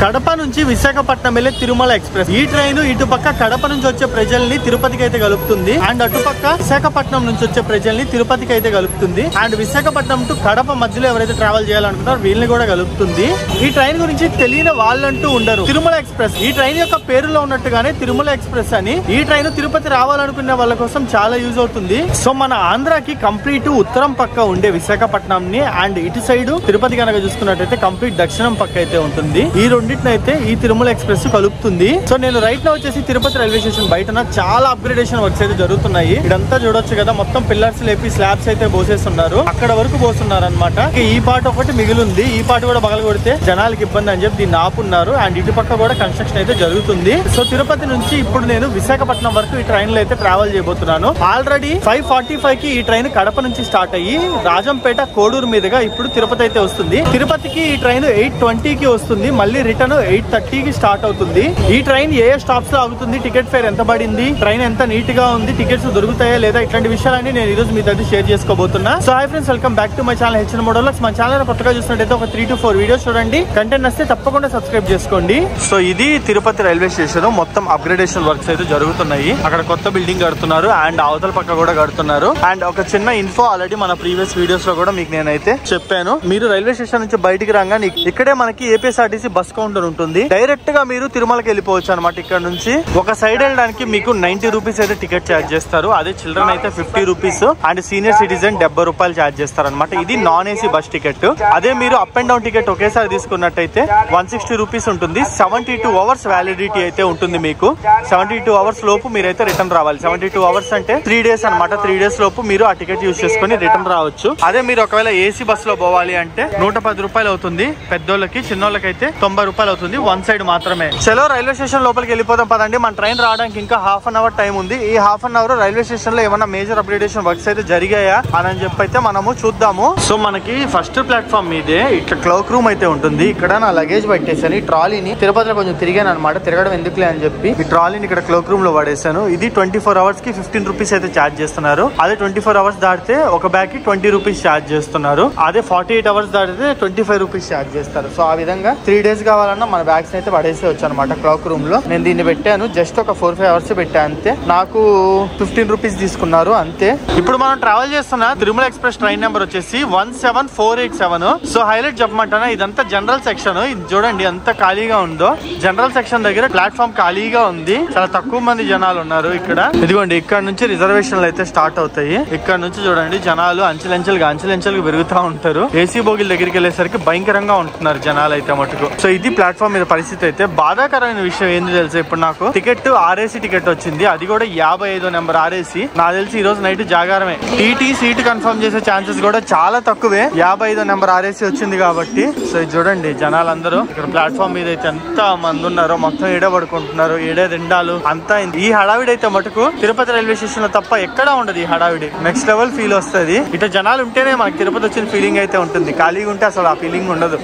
కడప నుంచి విశాఖపట్నం వెళ్లే తిరుమల ఎక్స్ప్రెస్. ఈ ట్రైన్ ఇటు పక్క కడప నుంచి వచ్చే ప్రజల్ని తిరుపతికి అయితే కలుపుతుంది, అండ్ అటుపక్క విశాఖపట్నం నుంచి వచ్చే ప్రజల్ని తిరుపతికి అయితే కలుపుతుంది, అండ్ విశాఖపట్నం టు కడప మధ్యలో ఎవరైతే ట్రావెల్ చేయాలనుకుంటారో వీళ్ళని కూడా కలుపుతుంది. ఈ ట్రైన్ గురించి తెలియని వాళ్ళంటూ ఉండరు. తిరుమల ఎక్స్ప్రెస్ ఈ ట్రైన్ యొక్క పేరులో ఉన్నట్టుగానే తిరుమల ఎక్స్ప్రెస్ అని. ఈ ట్రైన్ తిరుపతి రావాలనుకునే వాళ్ళ కోసం చాలా యూజ్ అవుతుంది. సో మన ఆంధ్రాకి కంప్లీట్ ఉత్తరం పక్క ఉండే విశాఖపట్నం ని అండ్ ఇటు సైడ్ తిరుపతి కనుక చూసుకున్నట్టయితే కంప్లీట్ దక్షిణం పక్క అయితే ఉంటుంది. ఈ రెండింటిని అయితే ఈ తిరుమల ఎక్స్ప్రెస్ కలుపుతుంది. సో నేను రైట్ నా వచ్చేసి తిరుపతి రైల్వే స్టేషన్ బయట చాలా అప్గ్రేడేషన్ వర్క్స్ అయితే జరుగుతున్నాయి. ఇదంతా చూడొచ్చు కదా, మొత్తం పిల్లర్స్ లేపి స్లాబ్స్ అయితే పోసేస్తున్నారు, అక్కడ వరకు పోస్తున్నారు అనమాట. ఈ పార్ట్ ఒకటి మిగిలింది, ఈ పార్ట్ కూడా పగల కొడితే జనాలకి ఇబ్బంది అని చెప్పి దీన్ని ఆపున్నారు. అండ్ ఇటు పక్క కూడా కన్స్ట్రక్షన్ అయితే జరుగుతుంది. సో తిరుపతి నుంచి ఇప్పుడు నేను విశాఖపట్నం వరకు ఈ ట్రైన్ లో అయితే ట్రావెల్ చేయబోతున్నాను. ఆల్రెడీ 5:45 కి ఈ ట్రైన్ కడప నుంచి స్టార్ట్ అయ్యి రాజంపేట కోడూరు మీదుగా ఇప్పుడు తిరుపతి అయితే వస్తుంది. తిరుపతికి ఈ ట్రైన్ 8:20 కి వస్తుంది, మళ్ళీ రిటర్న్ 8:30 కి స్టార్ట్ అవుతుంది. ఈ ట్రైన్ ఏ స్టాప్స్ లో ఆగుతుంది, టికెట్ ఫేర్ ఎంత పడింది, ట్రైన్ ఎంత నీట్ గా ఉంది, టికెట్స్ దొరుకుతాయా లేదా, ఇట్లాంటి విషయాలన్నీ నేను ఈ రోజు మీతో షేర్ చేసుకోబోతున్నా. So hi friends, welcome back to my channel HN motovlogs. మన ఛానల్ కొత్తగా చూసినట్టయితే ఒక 3 to 4 వీడియోస్ చూడండి, కంటెంట్ వస్తే తప్పకుండా సబ్స్క్రైబ్ చేసుకోండి. సో ఇది తిరుపతి రైల్వే స్టేషన్, మొత్తం అప్గ్రేడేషన్ వర్క్స్ అయితే జరుగుతున్నాయి. అక్కడ కొత్త బిల్డింగ్ కడుతున్నారు అండ్ అవతల పక్క కూడా కడుతున్నారు. అండ్ ఒక చిన్న ఇన్ఫో ఆల్రెడీ మన ప్రీవియస్ వీడియోస్ లో కూడా మీకు నేనైతే చెప్పాను. మీరు రైల్వే స్టేషన్ నుంచి బయటికి రాగానే ఇక్కడే మనకి ఏపీఎస్ఆర్టీసీ బస్ కౌంటర్ ఉంటుంది. డైరెక్ట్ గా మీరు తిరుమలకి వెళ్ళిపోవచ్చు అనమాట. ఇక్కడ నుంచి ఒక సైడ్ వెళ్ళడానికి మీకు 90 రూపీస్ అయితే టికెట్ ఛార్జ్ చేస్తారు. అదే చిల్డ్రన్ అయితే 50 రూపీస్ అండ్ సీనియర్ సిటిజన్ 70 రూపాయలు ఛార్జ్ చేస్తారు అనమాట. ఇది నాన్ ఏసీ బస్ టికెట్. అదే మీరు అప్ అండ్ డౌన్ టికెట్ ఒకేసారి తీసుకున్నట్టయితే 160 రూపీస్ ఉంటుంది. 72 అవర్స్ వ్యాలిడిటీ అయితే ఉంటుంది మీకు. 72 అవర్స్ లోపు మీరైతే రిటర్న్ రావాలి. 72 అవర్స్ అంటే 3 డేస్ అనమాట. 3 డేస్ లోపు మీరు ఆ టికెట్ యూజ్ చేసుకుని రిటర్న్ రావచ్చు. అదే మీరు ఒకవేళ ఏసీ బస్ లో పోవాలి అంటే 110 రూపాయలు అవుతుంది. పెద్దోళ్ళకి, చిన్నోళ్ళకి అయితే 90 రూపాయలు అవుతుంది, వన్ సైడ్ మాత్రమే. చలో రైల్వే స్టేషన్ లోపలికి వెళ్ళిపోతాం పదండి. మన ట్రైన్ రావడానికి ఇంకా హాఫ్ అన్ అవర్ టైం ఉంది. ఈ half an hour railway station లో ఏమైనా మేజర్ అప్గ్రేడేషన్ వర్క్స్ అయితే జరిగాయా అని చెప్పి అయితే మనము చూద్దాము. సో మనకి ఫస్ట్ ప్లాట్ఫామ్ మీదే ఇట్లా క్లోక్ రూమ్ అయితే ఉంటుంది. ఇక్కడ నా లగేజ్ పెట్టేసాను. ఈ ట్రాలీని తిరుపతిలో కొంచెం తిరిగాను అనమాట. తిరగడం ఎందుకులే అని చెప్పి ఈ ట్రాలీని ఇక్కడ క్లోక్ రూమ్ లో పడేసాను. ఇది 24 అవర్స్ కి 15 రూపీస్ అయితే ఛార్జ్ చేస్తున్నారు. అదే 24 అవర్స్ దాటితే ఒక బ్యాగ్ కి 20 రూపీస్ ఛార్జ్ చేస్తున్నారు. అదే 48 అవర్స్ దాటితే 25 రూపీస్ ఛార్జ్ చేస్తారు. సో ఆ విధంగా 3 డేస్ కావాలన్నా మన బ్యాగ్స్ అయితే పడేసేవచ్చు అనమాట క్లాక్ రూమ్ లో. నేను దీన్ని పెట్టాను, జస్ట్ ఒక 4-5 అవర్స్ పెట్టా అంతే. నాకు 15 రూపీస్ తీసుకున్నారు అంతే. ఇప్పుడు మనం ట్రావెల్ చేస్తున్న తిరుమల ఎక్స్ప్రెస్ ట్రైన్ నెంబర్ వచ్చేసి 17487. సో హైలైట్ చెప్పమంటానా, ఇదంతా జనరల్ సెక్షన్. ఇది చూడండి ఎంత ఖాళీగా ఉందో. జనరల్ సెక్షన్ దగ్గర ప్లాట్ఫామ్ ఖాళీగా ఉంది, చాలా తక్కువ మంది జనాలు ఉన్నారు ఇక్కడ. ఇదిగోండి ఇక్కడ నుంచి రిజర్వేషన్లు అయితే స్టార్ట్ అవుతాయి. ఇక్కడ నుంచి చూడండి జనాలు అంచెలంచెలుగా పెరుగుతూ ఉంటారు. ఏసీ బోగిల దగ్గరికి వెళ్ళేసరికి భయంకరంగా ఉంటున్నారు జనాలు అయితే మటుకు. సో ఇది ప్లాట్ఫామ్ మీద పరిస్థితి అయితే. బాధాకరమైన విషయం ఏంది తెలుసా, ఇప్పుడు నాకు టికెట్ ఆర్ఏసీ టికెట్ వచ్చింది, అది కూడా 55వ నెంబర్ ఆర్ఏసీ. నాకు తెలిసి ఈ రోజు నైట్ జాగారమే. టీటీ సీట్ కన్ఫర్మ్ చేసే ఛాన్సెస్ కూడా చాలా తక్కువే. 55వ నెంబర్ ఆర్ఏసీ వచ్చింది కాబట్టి. సో చూడండి జనాలందరూ ఇక్కడ ప్లాట్ఫామ్ మీద అయితే ఎంత మంది ఉన్నారో, మొత్తం ఏడే పడుకుంటున్నారు, ఏడే తిండాలు అంతా. ఈ హడావిడి అయితే మటుకు తిరుపతి రైల్వే స్టేషన్ లో తప్ప ఎక్కడా ఉండదు. ఈ హడావిడి నెక్స్ట్ లెవెల్ ఫీల్ వస్తుంది. ఇట్లా జనాలు ఉంటేనే మనకి తిరుపతి వచ్చిన ఫీలింగ్ అయితే ఉంటుంది. ఖాళీగా ఉంటే అసలు ఆ ఫీలింగ్ ఉండదు.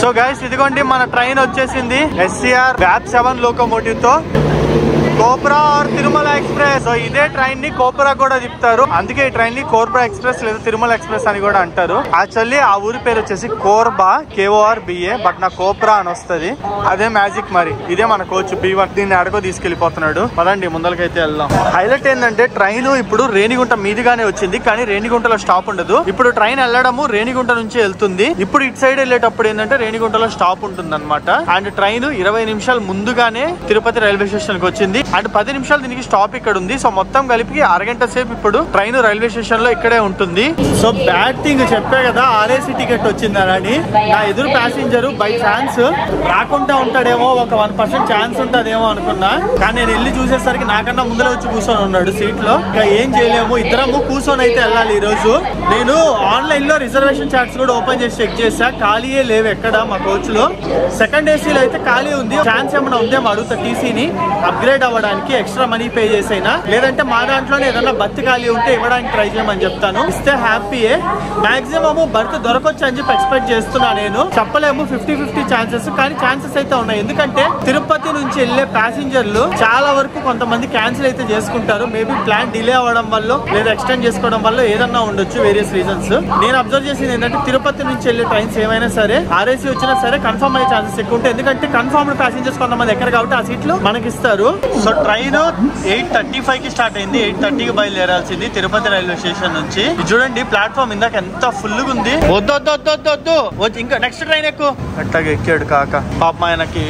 సో గైస్ ఇదిగోండి మన ట్రైన్ వచ్చేసింది. SCR VAP 7 లోకోమోటివ్ తో cobra or Tirumala express. So ఇదే ట్రైన్ ని కోబ్రా కూడా చెప్తారు, అందుకే ఈ ట్రైన్ ని కోబ్రా ఎక్స్ప్రెస్ లేదా తిరుమల ఎక్స్ప్రెస్ అని కూడా అంటారు. యాక్చువల్లీ ఆ ఊరి పేరు వచ్చేసి కోర్బా, KORBA, బట్ నా కోబ్రా అని వస్తుంది. అదే మ్యాజిక్. మరి ఇదే మన కోచ్ B1 దీన్ని అడగో తీసుకెళ్లిపోతున్నాడు. పదండి ముందలకైతే వెళ్దాం. హైలైట్ ఏంటంటే ట్రైన్ ఇప్పుడు రేణిగుంట మీదుగానే వచ్చింది, కానీ రేణిగుంటలో స్టాప్ ఉండదు. ఇప్పుడు ట్రైన్ వెళ్ళడము రేణిగుంట నుంచి వెళ్తుంది. ఇప్పుడు ఇటు సైడ్ వెళ్ళేటప్పుడు ఏంటంటే రేణిగుంటలో స్టాప్ ఉంటుంది అనమాట. అండ్ ట్రైన్ 20 నిమిషాలు ముందుగానే తిరుపతి రైల్వే స్టేషన్ కి వచ్చింది. అండ్ 10 నిమిషాలు దీనికి స్టాప్ ఇక్కడ ఉంది. సో మొత్తం కలిపి అరగంట సేపు ఇప్పుడు ట్రైన్ రైల్వే స్టేషన్ లో ఇక్కడే ఉంటుంది. సో బ్యాడ్ థింగ్ చెప్పే కదా, ఆర్ఏసీ టికెట్ వచ్చిందని. నా ఎదురు ప్యాసింజర్ బై ఛాన్స్ రాకుండా ఉంటాడేమో, ఒక 1% ఛాన్స్ ఉంటదేమో అనుకున్నా. కానీ నేను వెళ్ళి చూసేసరికి నాకన్నా ముందర వచ్చి కూర్చొని ఉన్నాడు సీట్ లో. ఇంకా ఏం చేయలేము, ఇద్దరము కూర్చొని అయితే వెళ్ళాలి. ఈ రోజు నేను ఆన్లైన్ లో రిజర్వేషన్ చార్ట్స్ కూడా ఓపెన్ చేసి చెక్ చేసా, ఖాళీయే లేవు ఎక్కడ మా కోచ్ లో. సెకండ్ ఏసీలో అయితే ఖాళీ ఉంది. ఛాన్స్ ఏమైనా ఉందేమో అడుగుతా టీసీని. అప్గ్రేడ్ అవ్వడానికి ఎక్స్ట్రా మనీ పే చేసైనా, లేదంటే మా దాంట్లోనే ఏదన్నా బర్త్ ఖాళీ ఉంటే ఇవ్వడానికి ట్రై చేయమని చెప్తాను. ఇస్తే హ్యాపీయే. మాక్సిమం బర్త్ దొరకొచ్చు అని చెప్పి ఎక్స్పెక్ట్ చేస్తున్నా. నేను చెప్పలేము 50-50 ఛాన్సెస్, కానీ ఛాన్సెస్ అయితే ఉన్నాయి. ఎందుకంటే తిరుపతి నుంచి వెళ్లే ప్యాసింజర్లు చాలా వరకు కొంతమంది క్యాన్సిల్ అయితే చేసుకుంటారు. మేబీ ప్లాన్ డిలే అవ్వడం వల్ల లేదా ఎక్స్టెండ్ చేసుకోవడం వల్ల ఏదన్నా ఉండొచ్చు, వేరియస్ రీజన్స్. నేను అబ్జర్వ్ చేసింది ఏంటంటే తిరుపతి నుంచి వెళ్లే ట్రైన్స్ ఏమైనా సరే ఆర్ఏసీ వచ్చినా సరే కన్ఫర్మ్ అయ్యే ఛాన్సెస్ ఎక్కువ ఉంటాయి. ఎందుకంటే కన్ఫర్మ్డ్ ప్యాసింజర్స్ కొంతమంది ఎక్కడ కాబట్టి ఆ సీట్లు మనకి ఇస్తారు. సో ట్రైన్ 8:35 కి స్టార్ట్ అయింది. 8:30కి బయలుదేరాల్సింది తిరుపతి రైల్వే స్టేషన్ నుంచి. చూడండి ప్లాట్ఫామ్ ఇందాక ఎంత ఫుల్ గా ఉంది. వద్దు ఇంకా నెక్స్ట్ ట్రైన్ ఎక్కువ అట్లాగే ఎక్కాడు కాక. పాప ఆయనకి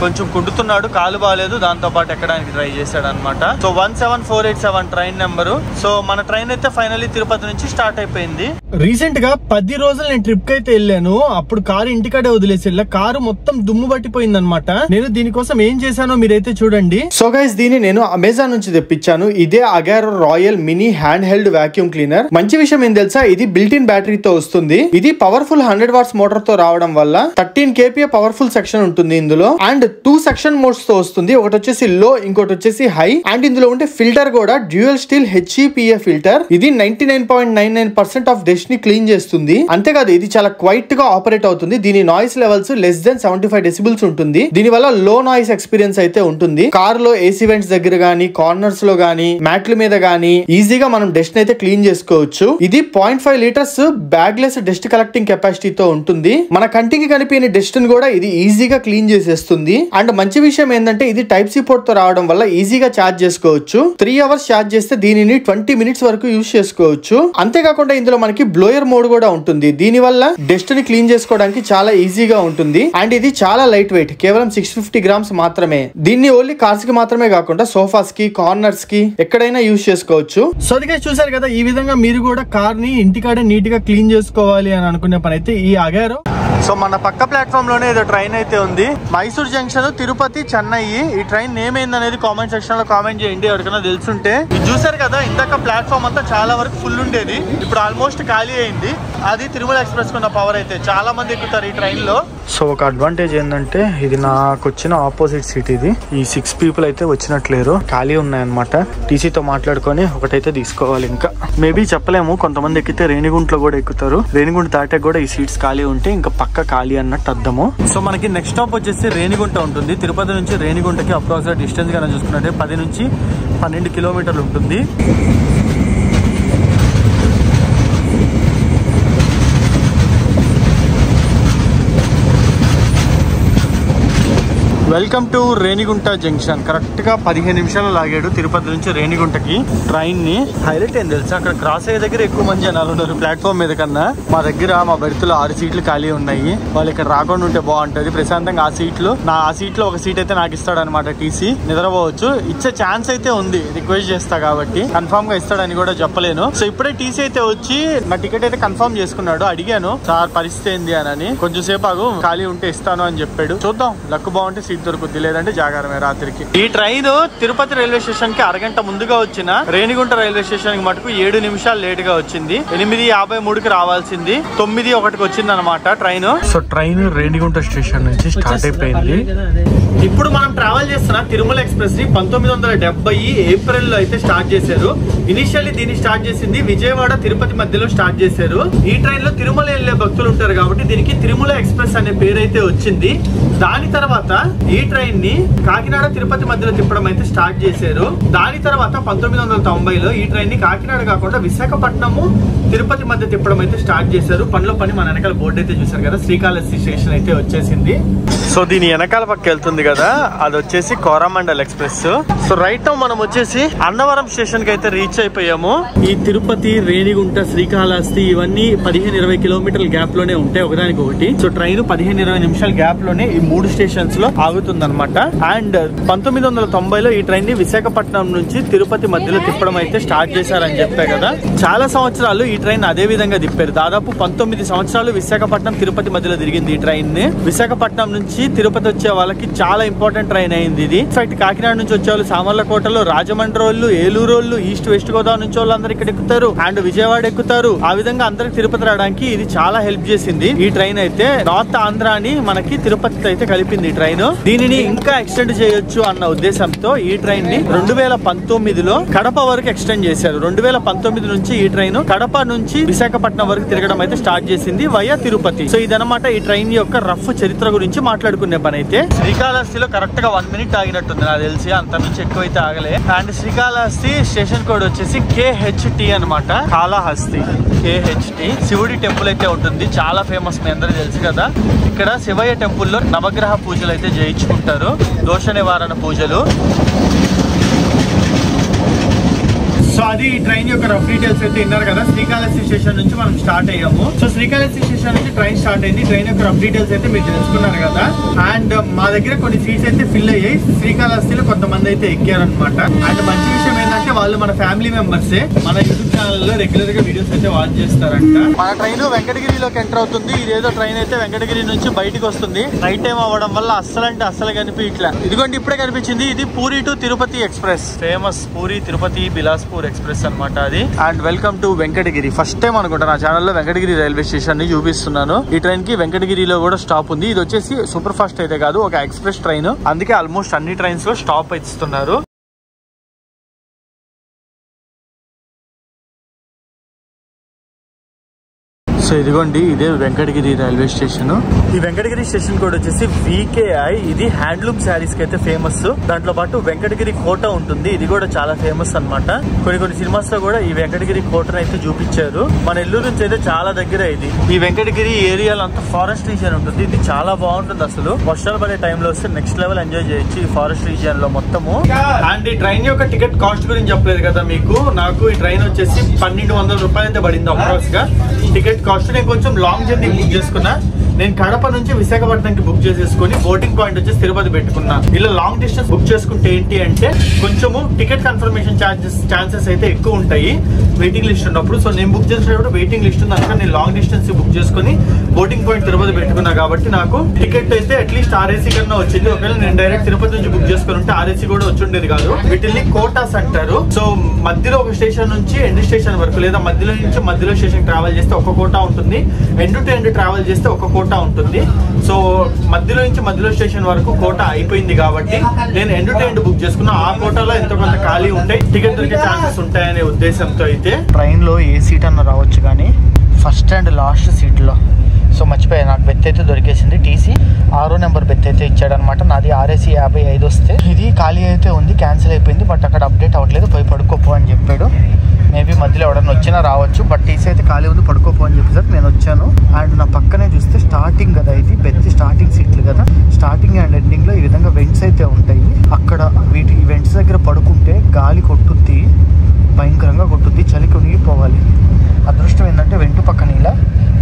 కొంచెం కుంటున్నాడు, కాలు బాగాలేదు, దాంతో పాటు ఎక్కడానికి ట్రై చేశాడు అనమాట. So 17487 train number. సో మన ట్రైన్ అయితే ఫైనల్లీ తిరుపతి నుంచి స్టార్ట్ అయిపోయింది. రీసెంట్ గా 10 రోజులు నేను ట్రిప్ కి అయితే వెళ్ళాను. అప్పుడు కారు ఇంటికాడే వదిలేసి వెళ్ళా. కారు మొత్తం దుమ్ము పట్టిపోయింది అనమాట. నేను దీనికోసం ఏం చేశానో మీరైతే చూడండి. సో గైస్ దీన్ని నేను అమెజాన్ నుంచి తెప్పించాను. ఇదే Agaro royal mini hand held vacuum cleaner. మంచి విషయం ఏం తెలుసా, ఇది బిల్ట్ ఇన్ బ్యాటరీతో వస్తుంది. ఇది పవర్ఫుల్ 100 వాట్స్ మోటార్ తో రావడం వల్ల 13 kPa పవర్ఫుల్ సెక్షన్ ఉంటుంది ఇందులో. అండ్ 2 సెక్షన్ మోడ్స్ తో వస్తుంది. ఒకటి వచ్చేసి లో, ఇంకోటి వచ్చేసి హై. అండ్ ఇందులో ఉండే ఫిల్టర్ కూడా డ్యూయల్ స్టీల్ HEPA ఫిల్టర్. ఇది 99.99% ఆఫ్ డస్ట్ ని క్లీన్ చేస్తుంది. అంతేకాదు ఇది చాలా క్వైట్ గా ఆపరేట్ అవుతుంది. దీని noise levels less than 75 decibels ఉంటుంది. దీని వల్ల లో నాయిస్ ఎక్స్పీరియన్స్ అయితే ఉంటుంది. కార్ లో ఏసీ వెంట్స్ దగ్గర గానీ, కార్నర్స్ లో గానీ, మ్యాట్ల మీద గానీ ఈజీగా మనం డస్ట్ అయితే క్లీన్ చేసుకోవచ్చు. ఇది 0.5 లీటర్స్ బ్యాగ్లెస్ డస్ట్ కలెక్టింగ్ కెపాసిటీతో ఉంటుంది. మన కంటికి కనిపించని డస్ట్ ని కూడా ఇది ఈజీగా క్లీన్ చేసేస్తుంది. అండ్ మంచి విషయం ఏంటంటే ఇది టైప్ సి పోర్ట్ తో రావడం వల్ల ఈజీగా ఛార్జ్ చేసుకోవచ్చు. 3 అవర్స్ ఛార్జ్ చేస్తే దీనిని 20 మినిట్స్ వరకు యూజ్ చేసుకోవచ్చు. అంతేకాకుండా ఇందులో మనకి బ్లోయర్ మోడ్ కూడా ఉంటుంది. దీని వల్ల డస్ట్ ని క్లీన్ చేసుకోవడానికి చాలా ఈజీగా ఉంటుంది. అండ్ ఇది చాలా లైట్ వెయిట్, కేవలం 650 గ్రామ్స్ మాత్రమే. దీన్ని ఓన్లీ కార్స్ కి మాత్రమే కాకుండా సోఫాస్ కి, కార్నర్స్ కి ఎక్కడైనా యూజ్ చేసుకోవచ్చు. సో అది చూసారు కదా, ఈ విధంగా మీరు కూడా కార్ ని ఇంటికాడే నీట్ గా క్లీన్ చేసుకోవాలి అని అనుకునే పని అయితే ఈ అగారో. సో మన పక్క ప్లాట్ఫామ్ లోనే ఏదో ట్రైన్ అయితే ఉంది. మైసూర్ జంక్షన్, తిరుపతి, చెన్నై. ఈ ట్రైన్ నేమ్ ఏందనేది కామెంట్ సెక్షన్ లో కామెంట్ చేయండి ఎవరికైనా తెలుసుంటే. ఇది చూసారు కదా, ఇందాక ప్లాట్ఫామ్ అంతా చాలా వరకు ఫుల్ ఉండేది, ఇప్పుడు ఆల్మోస్ట్ ఖాళీ అయింది. అది తిరుమల ఎక్స్ప్రెస్ కున్న పవర్ అయితే చాలా మంది ఎక్కుతారు ఈ ట్రైన్ లో. సో ఒక అడ్వాంటేజ్ ఏంటంటే ఇది నాకు వచ్చిన ఆపోజిట్ సీట్. ఇది ఈ 6 పీపుల్ అయితే వచ్చినట్లేరు, ఖాళీ ఉన్నాయన్నమాట. టీసీతో మాట్లాడుకొని ఒకటైతే తీసుకోవాలి. ఇంకా మేబీ చెప్పలేము, కొంతమంది ఎక్కితే రేణిగుంటలో కూడా ఎక్కుతారు. రేణిగుంట దాటే కూడా ఈ సీట్స్ ఖాళీ ఉంటే ఇంకా పక్క ఖాళీ అన్నట్టు అర్థము. సో మనకి నెక్స్ట్ స్టాప్ వచ్చేసి రేణిగుంట ఉంటుంది. తిరుపతి నుంచి రేణిగుంటకి అప్రాక్సిమేట్ డిస్టెన్స్ గా చూసుకున్నట్టే 10 నుంచి 12 కిలోమీటర్లు ఉంటుంది. Welcome to Renigunta junction. Correct గా 15 నిమిషాలు లాగాడు తిరుపతి నుంచి రేణిగుంటకి ట్రైన్ ని. హైలైట్ ఏం తెలుసా, అక్కడ క్రాస్ అయ్యే దగ్గర ఎక్కువ మంది జనాలు ఉన్నారు ప్లాట్ఫామ్ మీద కన్నా. మా దగ్గర మా బెర్త్లో 6 సీట్లు ఖాళీ ఉన్నాయి. వాళ్ళు ఇక్కడ రాకుండా ఉంటే బాగుంటది. ప్రశాంతంగా ఆ సీట్లో ఒక సీట్ అయితే నాకు ఇస్తాడు అనమాట. టీసీ నిద్రపోవచ్చు, ఇచ్చే ఛాన్స్ అయితే ఉంది. రిక్వెస్ట్ చేస్తా కాబట్టి కన్ఫర్మ్ గా ఇస్తాడని కూడా చెప్పలేను. సో ఇప్పుడే టీసీ అయితే వచ్చి నా టికెట్ అయితే కన్ఫర్మ్ చేసుకున్నాడు. అడిగాను సార్ పరిస్థితి ఏంది అని. కొంచెం సేపు ఆగు, ఖాళీ ఉంటే ఇస్తాను అని చెప్పాడు. చూద్దాం, లక్ బాగుంటే సీట్ దొరుకుద్ది, లేదంటే జాగారమే రాత్రికి. ఈ ట్రైన్ తిరుపతి రైల్వే స్టేషన్ కి అరగంట ముందుగా వచ్చిన రేణిగుంట రైల్వే స్టేషన్ కి మటుకు 7 నిమిషాలు లేట్ గా వచ్చింది. 8:53కి రావాల్సింది 9:01కి వచ్చింది అనమాట train. So train Renigunta station నుంచి స్టార్ట్ అయిపోయింది. ఇప్పుడు మనం ట్రావెల్ చేస్తున్న తిరుమల ఎక్స్ప్రెస్ ని 1970 ఏప్రిల్ లో అయితే స్టార్ట్ చేశారు. ఇనిషియల్లీ దీన్ని స్టార్ట్ చేసింది విజయవాడ తిరుపతి మధ్యలో స్టార్ట్ చేశారు. ఈ ట్రైన్ లో తిరుమల వెళ్లే భక్తులు ఉంటారు కాబట్టి దీనికి తిరుమల ఎక్స్ప్రెస్ అనే పేరు అయితే వచ్చింది. దాని తర్వాత ఈ ట్రైన్ ని కాకినాడ తిరుపతి మధ్యలో తిప్పడం అయితే స్టార్ట్ చేశారు. దాని తర్వాత 1990లో ఈ ట్రైన్ ని కాకినాడ కాకుండా విశాఖపట్నము తిరుపతి మధ్య తిప్పడం అయితే స్టార్ట్ చేశారు. పనిలో పని మన వెనకాల బోర్డు అయితే చూసారు కదా, శ్రీకాళహస్తి స్టేషన్ అయితే వచ్చేసింది. సో దీని వెనకాల పక్క వెళ్తుంది కదా, అది వచ్చేసి Coromandel express. So right now మనం వచ్చేసి అన్నవరం స్టేషన్ కి అయితే రీచ్ అయిపోయాము. ఈ తిరుపతి, రేణిగుంట, శ్రీకాళహస్తి ఇవన్నీ 15-20 కిలోమీటర్ల గ్యాప్ లోనే ఉంటాయి ఒకదానికి ఒకటి. సో ట్రైన్ 15-20 నిమిషాల గ్యాప్ లోనే ఈ 3 స్టేషన్స్ లో ఆగుతుంది అనమాట. అండ్ 1990లో ఈ ట్రైన్ ని విశాఖపట్నం నుంచి తిరుపతి మధ్యలో తిప్పడం అయితే స్టార్ట్ చేశారని చెప్పా కదా. చాలా సంవత్సరాలు ఈ ట్రైన్ అదే విధంగా తిప్పారు. దాదాపు 19 సంవత్సరాలు విశాఖపట్నం తిరుపతి మధ్యలో తిరిగింది ఈ ట్రైన్ ని. విశాఖపట్నం నుంచి తిరుపతి వచ్చే వాళ్ళకి చాలా ఇంపార్టెంట్ ట్రైన్ అయింది ఇది. ఇన్ఫాక్ట్ కాకినాడ నుంచి వచ్చే వాళ్ళు సామర్లకోటలో, రాజమండ్రి వాళ్ళు, ఏలూరు వాళ్ళు, ఈస్ట్ వెస్ట్ గోదావరి నుంచి వాళ్ళు అందరు ఇక్కడ ఎక్కుతారు. అండ్ విజయవాడ ఎక్కుతారు. ఆ విధంగా అందరికి తిరుపతి రావడానికి ఇది చాలా హెల్ప్ చేసింది ఈ ట్రైన్ అయితే. నార్త్ ఆంధ్రాని మనకి తిరుపతి అయితే కలిపింది ఈ ట్రైన్. దీనిని ఇంకా ఎక్స్టెండ్ చేయొచ్చు అన్న ఉద్దేశంతో ఈ ట్రైన్ ని 2019లో కడప వరకు ఎక్స్టెండ్ చేశారు. 2019 నుంచి ఈ ట్రైన్ కడప నుంచి విశాఖపట్నం వరకు తిరగడం అయితే స్టార్ట్ చేసింది వయా తిరుపతి. సో ఇదనమాట ఈ ట్రైన్ యొక్క రఫ్ చరిత్ర గురించి మాట్లాడుకునే పని అయితే. శ్రీకాళహస్తిలో కరెక్ట్ గా 1 మినిట్ ఆగినట్టుంది నాకు తెలిసి, అంత మించి ఎక్కువ అయితే ఆగలే. అండ్ శ్రీకాళహస్తి స్టేషన్ కోడ్ వచ్చేసి KHT అనమాట, కాళహస్తి KHT. శివుడి టెంపుల్ అయితే ఉంటుంది, చాలా ఫేమస్, మీ అందరూ తెలుసు కదా. ఇక్కడ శివయ్య టెంపుల్లో నవగ్రహ పూజలు అయితే చేయించుకుంటారు, దోష నివారణ పూజలు. సో అది ఈ ట్రైన్ యొక్క రఫ్ డీటెయిల్స్ అయితే విన్నారు కదా. శ్రీకాళహస్తి స్టేషన్ నుంచి మనం స్టార్ట్ అయ్యాము. సో శ్రీకాళహస్తి స్టేషన్ నుంచి ట్రైన్ స్టార్ట్ అయింది. ట్రైన్ యొక్క రఫ్ డీటెయిల్స్ అయితే మీరు తెలుసుకున్నారు కదా. అండ్ మా దగ్గర కొన్ని సీట్స్ అయితే ఫిల్ అయ్యాయి. శ్రీకాళహస్తిలో కొంతమంది అయితే ఎక్కారనమాట. అండ్ మంచి విషయం ఏంటంటే వాళ్ళు మన ఫ్యామిలీ మెంబర్సే, మన యూట్యూబ్ ఛానల్ లో రెగ్యులర్ గా వీడియోస్ అయితే వాచ్ చేస్తారంట. మన ట్రైన్ వెంకటగిరిలోకి ఎంటర్ అవుతుంది. ఇదేదో ట్రైన్ అయితే వెంకటగిరి నుంచి బయటకు వస్తుంది. నైట్ టైం అవ్వడం వల్ల అస్సలు కనిపించట్లా. ఇదిగోండి ఇప్పుడే కనిపించింది. ఇది puri to Tirupati express, famous puri Tirupati Bilaspur express అనమాట అది. And welcome to Venkatagiri. First time అనుకుంటా నా ఛానల్లో వెంకటగిరి రైల్వే స్టేషన్ ని చూపిస్తున్నాను. ఈ ట్రైన్ కి వెంకటగిరిలో కూడా స్టాప్ ఉంది. ఇది వచ్చేసి సూపర్ ఫాస్ట్ అయితే కాదు, ఒక ఎక్స్ప్రెస్ ట్రైన్, అందుకే ఆల్మోస్ట్ అన్ని ట్రైన్స్ లో స్టాప్ ఇస్తున్నారు. సో ఇదిగోండి ఇదే వెంకటగిరి రైల్వే స్టేషన్. ఈ వెంకటగిరి స్టేషన్ కూడా వచ్చేసి VKI. ఇది హ్యాండ్లూమ్ శారీస్ కి అయితే ఫేమస్. దాంట్లో పాటు వెంకటగిరి కోట ఉంటుంది, ఇది కూడా చాలా ఫేమస్ అన్నమాట. కొన్ని సినిమాస్ లో కూడా ఈ వెంకటగిరి కోటను అయితే చూపించారు. మన నెల్లూరు నుంచి అయితే చాలా దగ్గర ఇది. ఈ వెంకటగిరి ఏరియాలో అంతా ఫారెస్ట్ రీజియన్ ఉంటుంది. ఇది చాలా బాగుంటుంది అసలు. వర్షాలు పడే టైంలో వస్తే నెక్స్ట్ లెవెల్ ఎంజాయ్ చేయొచ్చు ఈ ఫారెస్ట్ రీజియన్ లో మొత్తము. అండ్ ఈ ట్రైన్ యొక్క టికెట్ కాస్ట్ గురించి చెప్పలేదు కదా మీకు. నాకు ఈ ట్రైన్ వచ్చేసి 1200 రూపాయలు అయితే పడింది అప్రాక్స్ గా టికెట్ కాస్ట్. నేను కొంచెం లాంగ్ జర్నీ బుక్ చేసుకున్నా. నేను కడప నుంచి విశాఖపట్నంకి బుక్ చేసేసుకుని బోర్డింగ్ పాయింట్ వచ్చేసి తిరుపతి పెట్టుకున్నా. ఇలా లాంగ్ డిస్టెన్స్ బుక్ చేసుకుంటే ఏంటి అంటే కొంచెము టికెట్ కన్ఫర్మేషన్ ఛాన్సెస్ అయితే ఎక్కువ ఉంటాయి వెయిటింగ్ లిస్ట్ ఉన్నప్పుడు. సో నేను బుక్ చేసినప్పుడు వెయిటింగ్ లిస్ట్ ఉంది, అందుకని నేను లాంగ్ డిస్టెన్స్ బుక్ చేసుకుని బోర్డింగ్ పాయింట్ తిరుపతి పెట్టుకున్నా. కాబట్టి నాకు టికెట్ అయితే అట్లీస్ట్ RAC కన్నా వచ్చింది. ఒకవేళ నేను డైరెక్ట్ తిరుపతి నుంచి బుక్ చేసుకుని ఉంటే RAC కూడా వచ్చి ఉండేది కాదు. వీటిని కోటాస్ అంటారు. సో మధ్యలో ఒక స్టేషన్ నుంచి ఎండ్ స్టేషన్ వరకు, లేదా మధ్యలో నుంచి మధ్యలో స్టేషన్ ట్రావెల్ చేస్తే ఒక కోటా ఉంటుంది, ఎండ్ టు ఎండ్ ట్రావెల్ చేస్తే ఒక కోటా ఉంటుంది. సో మధ్యలో నుంచి మధ్యలో స్టేషన్ వరకు కోటా అయిపోయింది కాబట్టి నేను ఎండ్ టు ఎండ్ బుక్ చేసుకున్నా. ఆ కోటాలో ఎంతో కొంత ఖాళీ ఉంటాయి, టికెట్ దొరికే ఛాన్సెస్ ఉంటాయనే ఉద్దేశంతో అయితే ట్రైన్ లో ఏ సీట్ అన్న రావచ్చు, కానీ ఫస్ట్ అండ్ లాస్ట్ సీట్ లో సో మర్చిపోయా, నాకు బెత్ అయితే దొరికేసింది. TC 6వ నెంబర్ బెత్ అయితే ఇచ్చాడనమాట. నాది RAC 55 వస్తే ఇది ఖాళీ అయితే ఉంది, క్యాన్సిల్ అయిపోయింది. బట్ అక్కడ అప్డేట్ అవ్వట్లేదు, పోయి పడుకోపో అని చెప్పాడు. మేబీ మధ్యలో ఎవడన్నా వచ్చినా రావచ్చు, బట్ TC అయితే ఖాళీ ఉంది, పడుకోపో అని చెప్పేసరికి నేను వచ్చాను. అండ్ నా పక్కనే చూస్తే స్టార్టింగ్ కదా, ఇది బెత్ స్టార్టింగ్ సీట్లు కదా. స్టార్టింగ్ అండ్ ఎండింగ్ లో ఈ విధంగా వెంట్స్ అయితే ఉంటాయి. అక్కడ వీటి వెంట్స్ దగ్గర పడుకుంటే గాలి కొట్టుద్ది, భయంకరంగా కొట్టుద్ది, చలికి ఉనిగిపోవాలి. అదృష్టం ఏంటంటే వెంటు పక్కన ఇలా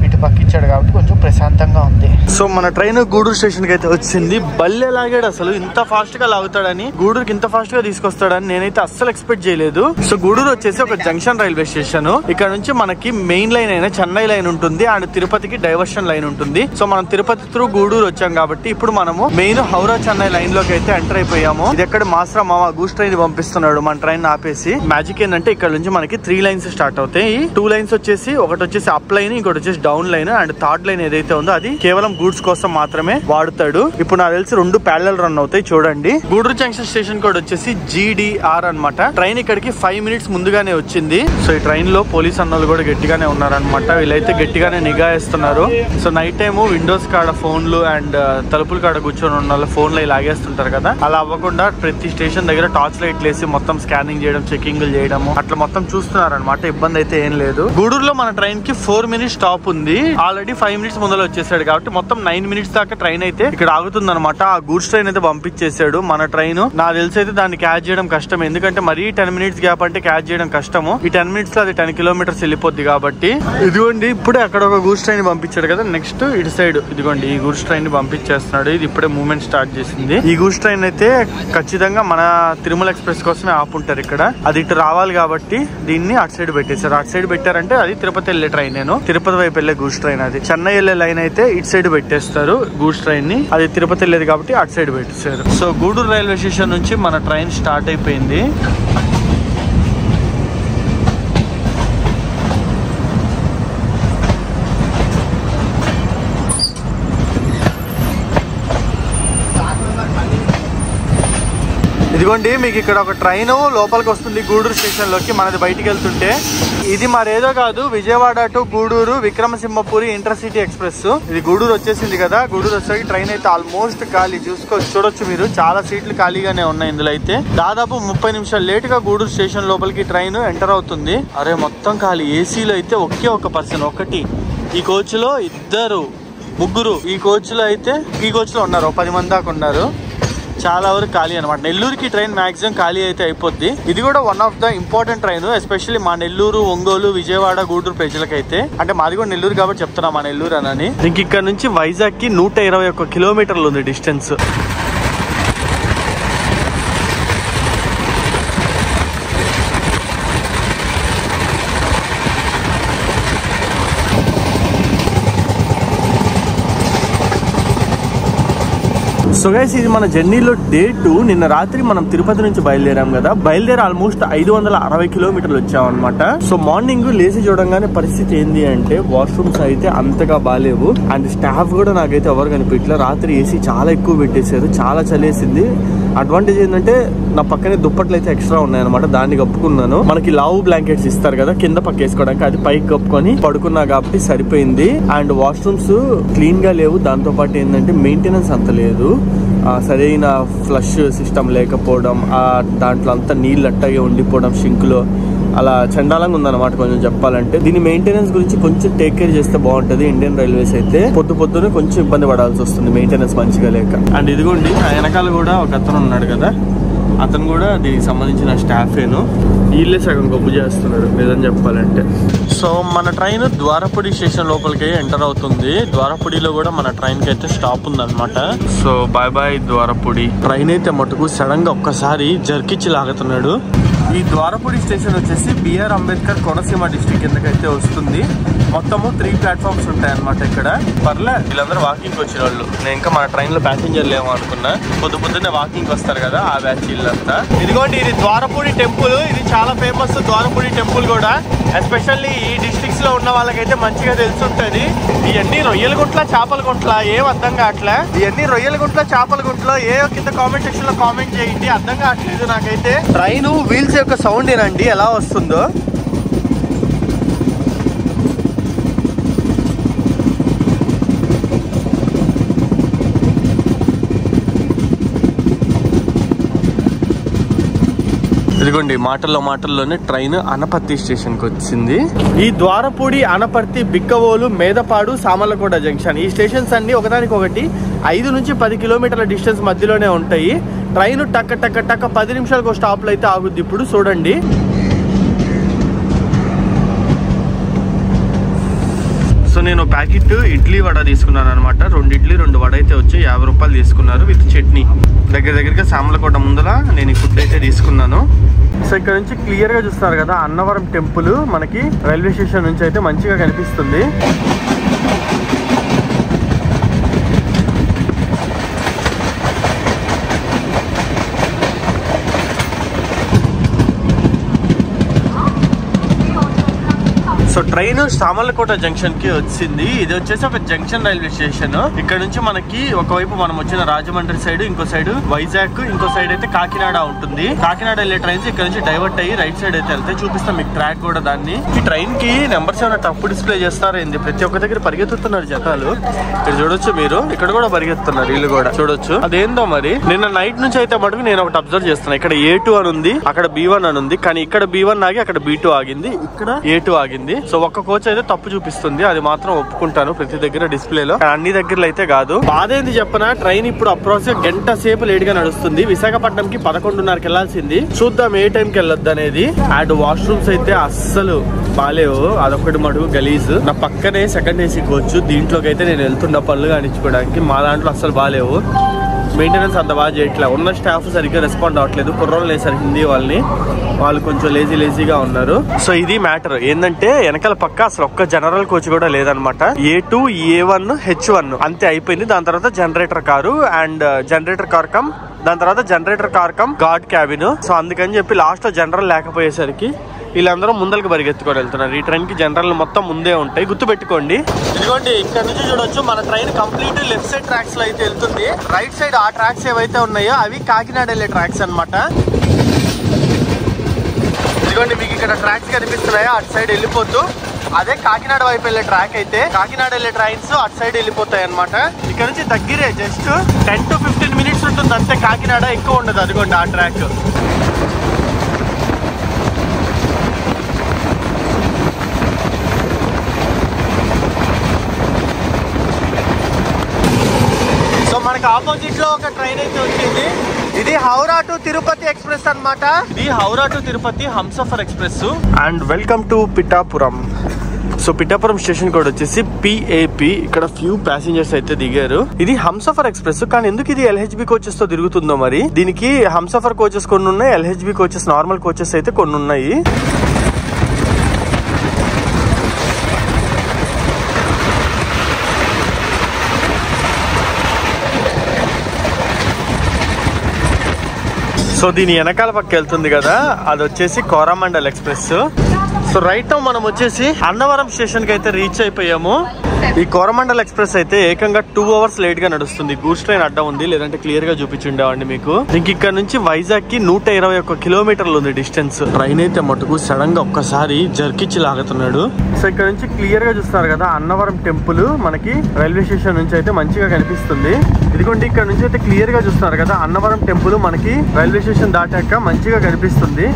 ఇటు పక్క ఇచ్చాడు కాబట్టి కొంచెం ప్రశాంతంగా ఉంది. సో మన ట్రైన్ గూడూరు స్టేషన్ కి అయితే వచ్చింది. బల్లె లాగాడు అసలు, ఇంత ఫాస్ట్ గా లాగుతాడని, గూడూరుకి ఇంత ఫాస్ట్ గా తీసుకొస్తాడని నేనైతే అస్సలు ఎక్స్పెక్ట్ చేయలేదు. సో గూడూరు వచ్చేసి ఒక జంక్షన్ రైల్వే స్టేషన్. ఇక్కడ నుంచి మనకి మెయిన్ లైన్ అయినా చెన్నై లైన్ ఉంటుంది అండ్ తిరుపతికి డైవర్షన్ లైన్ ఉంటుంది. సో మనం తిరుపతి త్రూ గూడూరు వచ్చాం కాబట్టి ఇప్పుడు మనము మెయిన్ హౌరా చెన్నై లైన్ లోకి అయితే ఎంటర్ అయిపోయాము. ఇది ఎక్కడ మాస్రా మామ గూస్ ట్రైన్ పంపిస్తున్నాడు మన ట్రైన్ ఆపేసి. మ్యాజిక్ ఏంటంటే ఇక్కడ నుంచి మనకి 3 లైన్స్ స్టార్ట్ అవుతాయి. 2 లైన్స్ వచ్చేసి, ఒకటి వచ్చేసి అప్ లైన్, ఇంకోటి వచ్చేసి down line, and third line ఏదైతే ఉందో అది కేవలం గూడ్స్ కోసం మాత్రమే వాడుతాడు. ఇప్పుడు నాకు తెలిసి 2 ప్యారలల్ రన్ అవుతాయి. చూడండి, గూడూరు జంక్షన్ స్టేషన్ కోడ్ వచ్చేసి GDR అన్నమాట. ట్రైన్ ఇక్కడికి 5 మినిట్స్ ముందుగానే వచ్చింది. సో ఈ ట్రైన్ లో పోలీస్ అన్నోళ్ళు కూడా గట్టిగానే ఉన్నారనమాట. వీళ్ళైతే గట్టిగానే నిఘా వేస్తున్నారు. సో నైట్ టైము విండోస్ కాడ ఫోన్లు అండ్ తలుపుల కాడ కూర్చొని ఉన్న వాళ్ళు ఫోన్లు లాగేస్తుంటారు కదా, అలా అవ్వకుండా ప్రతి స్టేషన్ దగ్గర టార్చ్ లైట్లు వేసి మొత్తం స్కానింగ్ చేయడం, చెకింగ్ చేయడం, అట్లా మొత్తం చూస్తున్నారనమాట. ఇబ్బంది అయితే ఏం లేదు. గూడూరులో మన ట్రైన్ కి 4 మినిట్స్ స్టాప్ ఉంది. ఆల్రెడీ 5 మినిట్స్ ముందర వచ్చేసాడు కాబట్టి మొత్తం 9 మినిట్స్ దాకా ట్రైన్ అయితే ఇక్కడ ఆగుతుంది అనమాట. ఆ గూడ్స్ ట్రైన్ అయితే పంపించేసాడు మన ట్రైన్. నాకు తెలిసి అయితే దాన్ని క్యాచ్ చేయడం కష్టం, ఎందుకంటే మరీ 10 మినిట్స్ గ్యాప్ అంటే క్యాచ్ చేయడం కష్టము. ఈ 10 మినిట్స్ లో అది 10 కిలోమీటర్స్ వెళ్ళిపోద్ది కాబట్టి. ఇదిగోండి ఇప్పుడే అక్కడ ఒక గూడ్స్ ట్రైన్ పంపించాడు కదా, నెక్స్ట్ ఇటు సైడ్ ఇదిగోండి ఈ గూడ్స్ ట్రైన్ ని పంపించేస్తున్నాడు. ఇది ఇప్పుడే మూవ్మెంట్ స్టార్ట్ చేసింది. ఈ గూడ్స్ ట్రైన్ అయితే ఖచ్చితంగా మన తిరుమల ఎక్స్ప్రెస్ కోసమే ఆపుంటారు ఇక్కడ. అది ఇటు రావాలి కాబట్టి దీన్ని అటు సైడ్ పెట్టేశారు. అటు సైడ్ పెట్టారంటే అది తిరుపతి వెళ్ళే ట్రైన్, నేను తిరుపతి వైపు వెళ్ళే గూడ్స్ ట్రైన్. అది చెన్నై వెళ్ళే లైన్ అయితే ఇటు సైడ్ పెట్టేస్తారు గూడ్స్ ట్రైన్ ని, అది తిరుపతి వెళ్ళేది కాబట్టి అటు సైడ్ పెట్టేశారు. సో గూడూరు రైల్వే స్టేషన్ నుంచి మన ట్రైన్ స్టార్ట్ అయిపోయింది. ఇదిగోండి మీకు ఇక్కడ ఒక ట్రైన్ లోపలికి వస్తుంది గూడూరు స్టేషన్ లోకి, మనది బయటికి వెళ్తుంటే. ఇది మరేదో కాదు, Vijayawada to Gudur Vikramasimhapuri intercity express. ఇది గూడూరు వచ్చేసింది కదా. గూడూరు వచ్చేసరికి ట్రైన్ అయితే ఆల్మోస్ట్ ఖాళీ. చూడొచ్చు మీరు, చాలా సీట్లు ఖాళీగానే ఉన్నాయి ఇందులో అయితే. దాదాపు 30 నిమిషాలు లేట్ గా గూడూరు స్టేషన్ లోపలికి ట్రైన్ ఎంటర్ అవుతుంది. అరే మొత్తం ఖాళీ. ఏసీలో అయితే ఒకే ఒక పర్సన్, ఒకటి. ఈ కోచ్ లో ఇద్దరు ముగ్గురు, ఈ కోచ్ లో అయితే ఈ కోచ్ లో ఉన్నారు 10 మంది దాకా ఉన్నారు. చాలా వరకు ఖాళీ అనమాట. నెల్లూరుకి ట్రైన్ మాక్సిమం ఖాళీ అయితే అయిపోద్ది. ఇది కూడా one of the important train, especially మా నెల్లూరు, ఒంగోలు, విజయవాడ, గూడూరు ప్రజలకైతే. అంటే మాది కూడా నెల్లూరు కాబట్టి చెప్తున్నా మా నెల్లూరు అని. ఇంక ఇక్కడ నుంచి వైజాగ్ కి 121 కిలోమీటర్లు ఉంది డిస్టెన్స్. సో గైస్, ఇది మన జర్నీలో డే 2. నిన్న రాత్రి మనం తిరుపతి నుంచి బయలుదేరాం కదా. బయలుదేరి ఆల్మోస్ట్ 560 కిలోమీటర్లు వచ్చాం అనమాట. సో మార్నింగ్ లేచి చూడంగానే పరిస్థితి ఏంది అంటే, వాష్రూమ్స్ అయితే అంతగా బాగాలేవు. అండ్ స్టాఫ్ కూడా నాకైతే ఎవరు కనిపించలేదు. రాత్రి ఏసీ చాలా ఎక్కువ పెట్టేశారు, చాలా చలేసింది. అడ్వాంటేజ్ ఏంటంటే నా పక్కనే దుప్పట్లు అయితే ఎక్స్ట్రా ఉన్నాయన్నమాట, దాన్ని కప్పుకున్నాను. మనకి లావు బ్లాంకెట్స్ ఇస్తారు కదా కింద పక్క వేసుకోవడానికి, అది పైకి కప్పుకొని పడుకున్నా కాబట్టి సరిపోయింది. అండ్ వాష్రూమ్స్ క్లీన్ గా లేవు. దాంతో పాటు ఏంటంటే మెయింటెనెన్స్ అంత లేదు, సరైన ఫ్లష్ సిస్టమ్ లేకపోవడం, దాంట్లో అంతా నీళ్ళు అట్టాగే ఉండిపోవడం షింక్ లో, అలా చండాలంగా ఉందన్నమాట కొంచెం చెప్పాలంటే. దీని మెయింటెనెన్స్ గురించి కొంచెం టేక్ కేర్ చేస్తే బాగుంటది. ఇండియన్ రైల్వేస్ అయితే పొద్దునే కొంచెం ఇబ్బంది పడాల్సి వస్తుంది మెయింటెనెన్స్ మంచిగా లేక. అండ్ ఇదిగోండి ఆ వెనకాల కూడా ఒక అతను ఉన్నాడు కదా, అతను కూడా దీనికి సంబంధించిన స్టాఫేను. వీళ్ళే సగం గొప్ప చేస్తున్నాడు నిజం చెప్పాలంటే. సో మన ట్రైన్ ద్వారపూడి స్టేషన్ లోపలికి ఎంటర్ అవుతుంది. ద్వారపూడిలో కూడా మన ట్రైన్ కి అయితే స్టాప్ ఉందన్నమాట. So bye bye Dwarapudi. Train అయితే మటుకు సడన్ గా ఒక్కసారి జర్కిచ్చి లాగుతున్నాడు. ఈ ద్వారపూడి స్టేషన్ వచ్చేసి బిఆర్ అంబేద్కర్ కోనసీమ డిస్ట్రిక్ట్ కిందకైతే వస్తుంది. మొత్తము 3 ప్లాట్ఫామ్స్ ఉంటాయి అనమాట ఇక్కడ. పర్లే, వీళ్ళందరూ వాకింగ్ వచ్చిన వాళ్ళు. నేను ఇంకా మన ట్రైన్ లో ప్యాసింజర్లు ఏమో అనుకున్నా. పొద్దున్నే వాకింగ్ వస్తారు కదా, ఆ బ్యాచ్ వీళ్ళంతా. ఇదిగోండి ఇది ద్వారపూడి టెంపుల్. ఇది చాలా ఫేమస్ ద్వారపూడి టెంపుల్ కూడా. ఎస్పెషల్లీ ఈ డిస్ట్రిక్ట్స్ లో ఉన్న వాళ్ళకైతే మంచిగా తెలుసుంటది. ఇవన్నీ రొయ్యల గుంట్ల, చేపల గుంట్ల, ఏం అర్థం కావట్లే. ఇవన్నీ రొయ్యల గుంట్ల, చేపల గుంట్లో ఏ కింద కామెంట్ సెక్షన్ లో కామెంట్ చేయండి. అర్థం కావట్లేదు నాకైతే. ట్రైన్ వీల్స్ యొక్క సౌండ్ ఏనండి ఎలా వస్తుందో. ఇదిగోండి మాటల్లోనే ట్రైన్ అనపర్తి స్టేషన్ కి వచ్చింది. ఈ ద్వారపూడి, అనపర్తి, బిక్కవోలు, మేదపాడు, సామర్లకోట జంక్షన్, ఈ స్టేషన్స్ అన్ని ఒకదానికొకటి 5 నుంచి 10 కిలోమీటర్ల డిస్టెన్స్ మధ్యలోనే ఉంటాయి. ట్రైన్ టక్క టక్క టక్క 10 నిమిషాలకు స్టాప్ లో అయితే ఆగుద్ది. ఇప్పుడు చూడండి. సో నేను ప్యాకెట్ ఇడ్లీ వడ తీసుకున్నాను అనమాట. 2 ఇడ్లీ 2 వడ అయితే వచ్చి 50 రూపాయలు తీసుకున్నారు విత్ చట్నీ. దగ్గరగా సామర్లకోట ముందర నేను ఈ ఫుడ్ అయితే తీసుకున్నాను. సో ఇక్కడ నుంచి క్లియర్ గా చూస్తున్నారు కదా అన్నవరం టెంపుల్ మనకి రైల్వే స్టేషన్ నుంచి అయితే మంచిగా కనిపిస్తుంది. సో ట్రైన్ సామర్లకోట జంక్షన్ కి వచ్చింది. ఇది వచ్చేసి ఒక జంక్షన్ రైల్వే స్టేషన్. ఇక్కడ నుంచి మనకి ఒకవైపు మనం వచ్చిన రాజమండ్రి సైడ్, ఇంకో సైడ్ వైజాగ్, ఇంకో సైడ్ అయితే కాకినాడ ఉంటుంది. కాకినాడ వెళ్ళే ట్రైన్స్ ఇక్కడ నుంచి డైవర్ట్ అయ్యి రైట్ సైడ్ అయితే వెళ్తాయి. చూపిస్తాం మీకు ట్రాక్ కూడా. దాన్ని ఈ ట్రైన్ కి నెంబర్స్ ఏమైనా తప్పు డిస్ప్లే చేస్తారేంది, ప్రతి ఒక్క దగ్గర పరిగెత్తుతున్నారు జనాలు. ఇక్కడ చూడొచ్చు మీరు, ఇక్కడ కూడా పరిగెత్తున్నారు వీళ్ళు కూడా చూడొచ్చు. అదేందో మరి నిన్న నైట్ నుంచి అయితే మటుకు నేను ఒకటి అబ్జర్వ్ చేస్తున్నా. ఇక్కడ A2 అని ఉంది, అక్కడ B1 అని ఉంది. కానీ ఇక్కడ B1 ఆగి అక్కడ B2 ఆగింది, ఇక్కడ A2 ఆగింది. సో ఒక్క కోచ్ అయితే తప్పు చూపిస్తుంది, అది మాత్రం ఒప్పుకుంటాను ప్రతి దగ్గర డిస్ప్లేలో, అన్ని దగ్గరలో అయితే కాదు. బాధ ఏంది చెప్పనా, ట్రైన్ ఇప్పుడు అప్రాక్సిమేట్ గంట సేపు లేట్ గా నడుస్తుంది. విశాఖపట్నంకి 11:30కి వెళ్లాల్సింది. చూద్దాం ఏ టైంకి వెళ్ళొద్దు అనేది. అండ్ వాష్రూమ్స్ అయితే అస్సలు బాలేవు, అదొకటి మటుకు గలీజ్. నా పక్కనే సెకండ్ ఏసీ కోచ్, దీంట్లోకి అయితే నేను వెళ్తున్న పనులు కానిచ్చుకోవడానికి. మా దాంట్లో అస్సలు బాలేవు, మెయింటెనెన్స్ అంత బాగా చేయట్లే. ఉన్న స్టాఫ్ సరిగ్గా రెస్పాండ్ అవ్వట్లేదు. కుర్రోళ్ళు వేసారు హిందీ వాళ్ళని, వాళ్ళు కొంచెం లేజీగా ఉన్నారు. సో ఇది మ్యాటర్ ఏంటంటే వెనకాల పక్క అసలు ఒక్క జనరల్ కోచ్ కూడా లేదనమాట. A2, A1, H1 అంతే అయిపోయింది. దాని తర్వాత generator car and generator car cum guard cabin. So అందుకని చెప్పి లాస్ట్ లో జనరల్ లేకపోయేసరికి వీళ్ళందరూ ముందరికి పరిగెత్తుకొని వెళ్తున్నారు. ఈ ట్రైన్ కి జనరల్ మొత్తం ముందే ఉంటాయి, గుర్తు పెట్టుకోండి. ఇదిగోండి ఇక్కడ నుంచి చూడొచ్చు మన train complete left side tracks లో అయితే వెళ్తుంది. రైట్ సైడ్ ఆ ట్రాక్స్ ఏవైతే ఉన్నాయో అవి కాకినాడ వెళ్ళే ట్రాక్స్ అన్నమాట. ఇదిగోండి మీకు ఇక్కడ ట్రాక్స్ కనిపిస్తున్నాయో అటు సైడ్ వెళ్ళిపోతూ అదే కాకినాడ వైపు వెళ్ళే ట్రాక్ అయితే కాకినాడ వెళ్ళే ట్రైన్స్ అటు సైడ్ వెళ్ళిపోతాయి అనమాట. ఇక్కడ నుంచి దగ్గరే జస్ట్ 10 to 15 minutes ఉంటుంది అంతే. కాకినాడ ఎక్కువ ఉండదు. అదిగోండి ఆ ట్రాక్. సో మనకి ఆపోజిట్ లో ఒక ట్రైన్ అయితే వచ్చింది. ఇది హౌరా టు తిరుపతి ఎక్స్ప్రెస్ అన్నమాట. ఇది Howrah to Tirupati Humsafar express. And welcome to Pithapuram. So Pithapuram station code వచ్చేసి PAP. ఇక్కడ ఫ్యూ ప్యాసింజర్స్ అయితే దిగారు. ఇది హంసఫర్ ఎక్స్ప్రెస్, కానీ ఎందుకు ఇది LHB కోచెస్ తో తిరుగుతుందో మరి. దీనికి హంసఫర్ కోచెస్ కొన్ని ఉన్నాయి, LHB కోచెస్ నార్మల్ కోచెస్ అయితే కొన్ని ఉన్నాయి. సో దీని వెనకాల పక్క వెళ్తుంది కదా, అది వచ్చేసి Coromandel express. So right now మనం వచ్చేసి అన్నవరం స్టేషన్ కి అయితే రీచ్ అయిపోయాము. ఈ కోరమండల్ ఎక్స్ప్రెస్ అయితే ఏకంగా 2 hours లేట్ గా నడుస్తుంది. గూడ్స్ ట్రైన్ అడ్డం ఉంది, లేదంటే క్లియర్ గా చూపించుండేవాడిని మీకు. ఇంక ఇక్కడ నుంచి వైజాగ్ కి 121 kilometers ఉంది డిస్టెన్స్. ట్రైన్ అయితే మటుకు సడన్ గా ఒక్కసారి జర్కిచ్చి లాగుతున్నాడు. సో ఇక్కడ నుంచి క్లియర్ గా చూస్తున్నారు కదా అన్నవరం టెంపుల్ మనకి రైల్వే స్టేషన్ నుంచి అయితే మంచిగా కనిపిస్తుంది. ఇదిగోండి ఇక్కడ నుంచి అయితే క్లియర్ గా చూస్తున్నారు కదా అన్నవరం టెంపుల్ మనకి రైల్వే స్టేషన్ దాటాక మంచిగా కనిపిస్తుంది.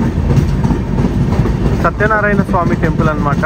సత్యనారాయణ స్వామి టెంపుల్ అన్నమాట.